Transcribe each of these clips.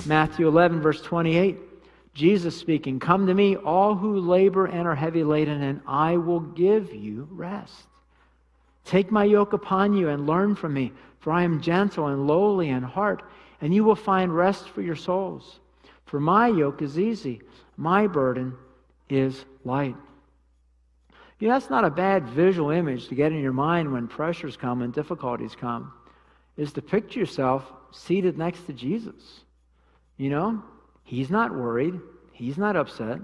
Matthew 11, verse 28, Jesus speaking, "Come to me, all who labor and are heavy laden, and I will give you rest. Take my yoke upon you and learn from me, for I am gentle and lowly in heart, and you will find rest for your souls. For my yoke is easy, my burden is light." You know, that's not a bad visual image to get in your mind when pressures come and difficulties come, is to picture yourself seated next to Jesus. You know, He's not worried. He's not upset.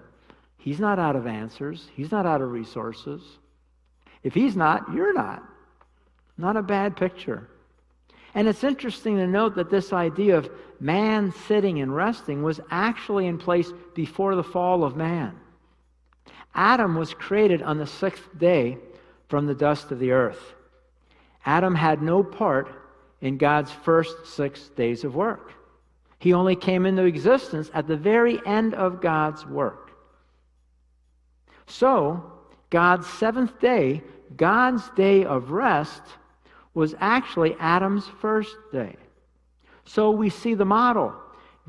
He's not out of answers. He's not out of resources. If He's not, you're not. Not a bad picture. And it's interesting to note that this idea of man sitting and resting was actually in place before the fall of man. Adam was created on the 6th day from the dust of the earth. Adam had no part in God's first 6 days of work. He only came into existence at the very end of God's work. So, God's 7th day, God's day of rest, was actually Adam's first day. So we see the model.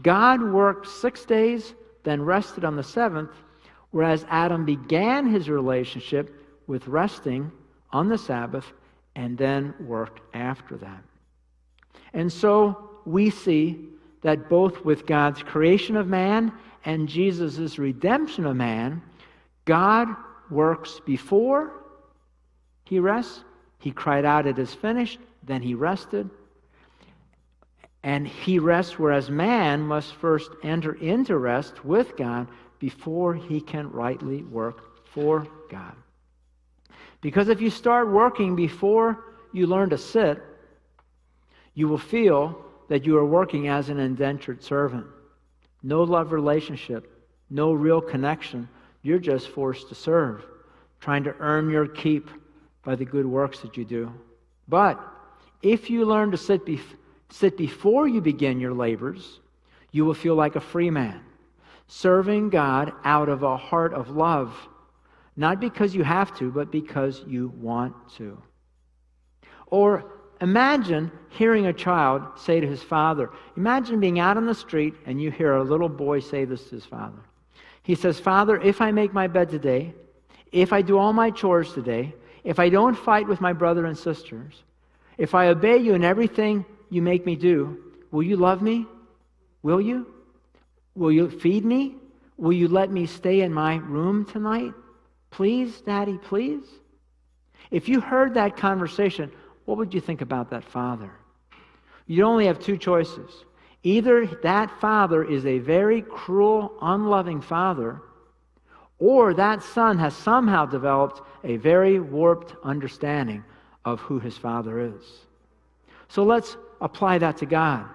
God worked 6 days, then rested on the 7th, whereas Adam began his relationship with resting on the Sabbath and then worked after that. And so we see that both with God's creation of man and Jesus' redemption of man, God works before He rests. He cried out, "It is finished." Then He rested. And He rests, whereas man must first enter into rest with God before he can rightly work for God. Because if you start working before you learn to sit, you will feel that you are working as an indentured servant. No love relationship, no real connection. You're just forced to serve, trying to earn your keep by the good works that you do. But if you learn to sit before you begin your labors, you will feel like a free man, serving God out of a heart of love, not because you have to, but because you want to. Or imagine hearing a child say to his father, imagine being out on the street and you hear a little boy say this to his father. He says, "Father, if I make my bed today, if I do all my chores today, if I don't fight with my brother and sisters, if I obey you in everything you make me do, will you love me? Will you? Will you feed me? Will you let me stay in my room tonight? Please, Daddy, please?" If you heard that conversation, what would you think about that father? You only have two choices. Either that father is a very cruel, unloving father, or that son has somehow developed a very warped understanding of who his father is. So let's apply that to God.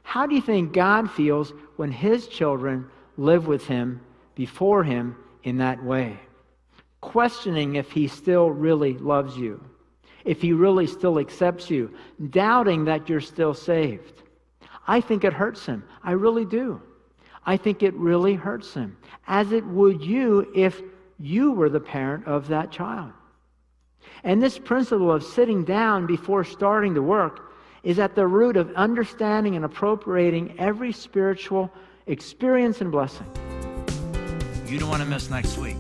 How do you think God feels when His children live with Him, before Him, in that way? Questioning if He still really loves you, if He really still accepts you, doubting that you're still saved. I think it hurts Him. I really do. I think it really hurts Him, as it would you if you were the parent of that child. And this principle of sitting down before starting to work is at the root of understanding and appropriating every spiritual experience and blessing. You don't want to miss next week.